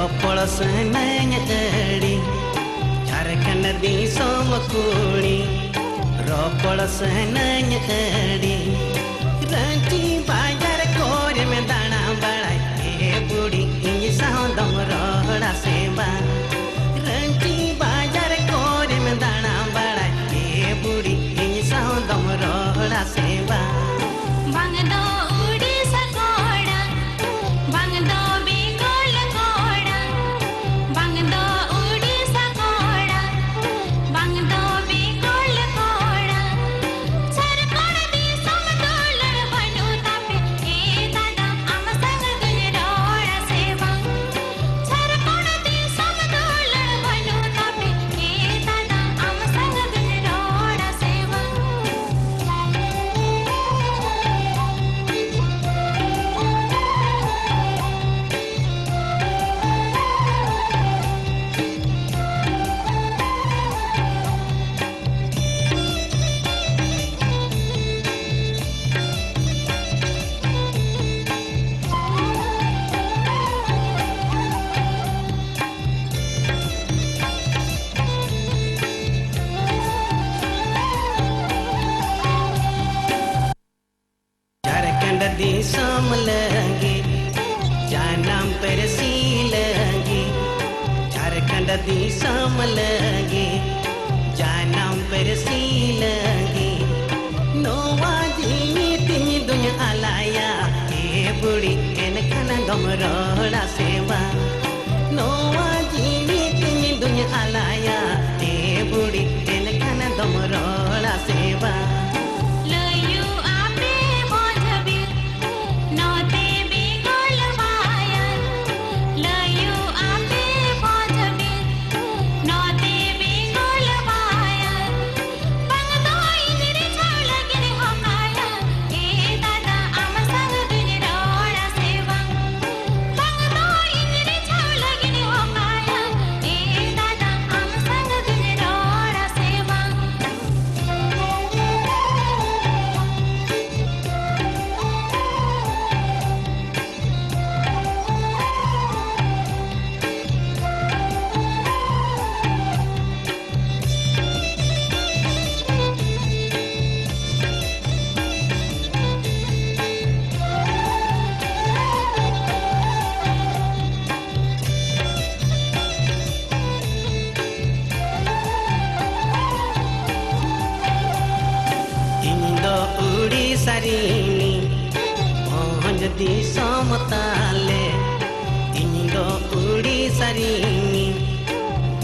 रोपड़ सहनाई अड़ी झारखंड दिसोम कुड़ी रोपड़ सहनाई अड़ी रांची बाजार कोरे में दाना बड़ा ए बुढ़ी इंज साउंडम रोड़ा सेवा रांची बाजार कोरे में दाना बड़ा ए बुढ़ी इंज साउंडम रोड़ा सेवा बंगदो उड़ीसा कोड़ा बंगदो बेंगोल कोड़ा बंगदो उड़ीसा कोड़ा बंगदो बेंगोल कोड़ा सरकोड़ दी समतोलन बनु तापे ए दादा आम संग गुजरोड़ा सेवा सरकोड़ दी समतोलन बनु तापे ए दादा आम संग गुजरोड़ा सेवा झारखंड दिसोम लगी जानम परसी लगी झारखंड दिसोम लगी जानम परसी लगी नोवा जीनी तिनी दुनिया आलाया ए बुढ़ी एन खाना गम रोड़ा सेवा नोवा जीनी तिनी दुनिया आलाया ए बुढ़ी एन खाना गम रोड़ा सेवा लयू आपे मोझबी नोते बेंगोल वाया लयू आपे मोझबी नोते बेंगोल वाया बंगदो इंजरी छावलगिन होकाया ए दादा आम संग गुजरोड़ा सेवा बंगदो इंजरी छावलगिन होकाया ए दादा आम संग गुजरोड़ा सेवा इंदो उड़ीसा रीनी पहुंच दिसोम ताले इंदो उड़ीसा रीनी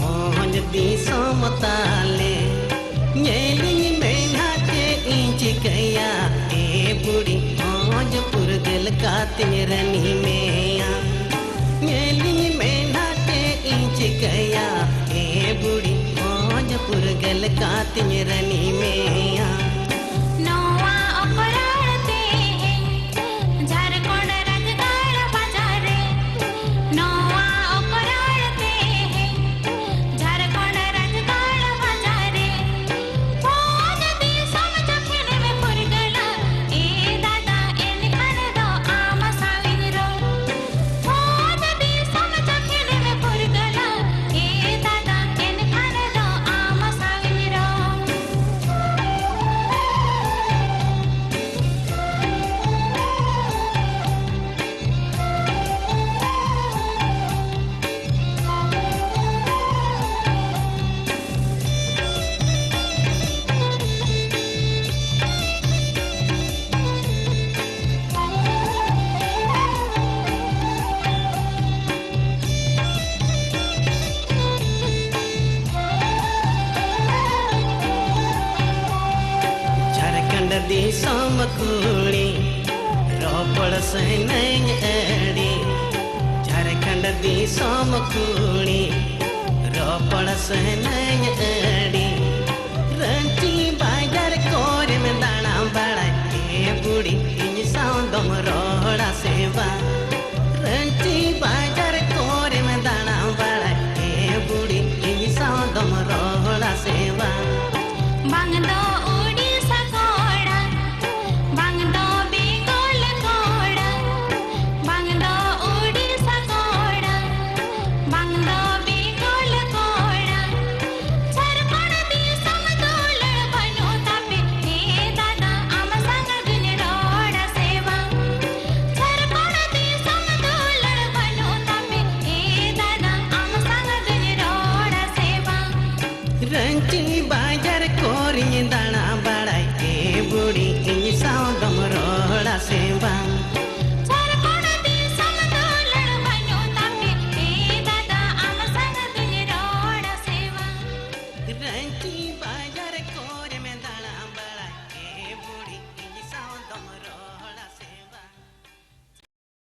पहुंच दिसोम ताले येली मेना के इंच गया ए बुढ़ी पहुंच पुरगल का तेरनी में येली मेना के इंच गया ए बुढ़ी पहुंच पुरगल का तेरनी में नौवा अपराधते हैं झारखंड राजगढ़ बाजारे नौवा अपराधते हैं झारखंड राजगढ़ बाजारे फौज दी समझ खेने में पुरगला ए दादा एन खान दो आम साविरो फौज दी समझ खेने में पुरगला ए दादा एन खान दो आम साविरो झारखंड दिसोम कुड़ी रोपड़ सहनाई अड़ी झारखंड दिसोम कुड़ी रोपड़ सहनाई अड़ी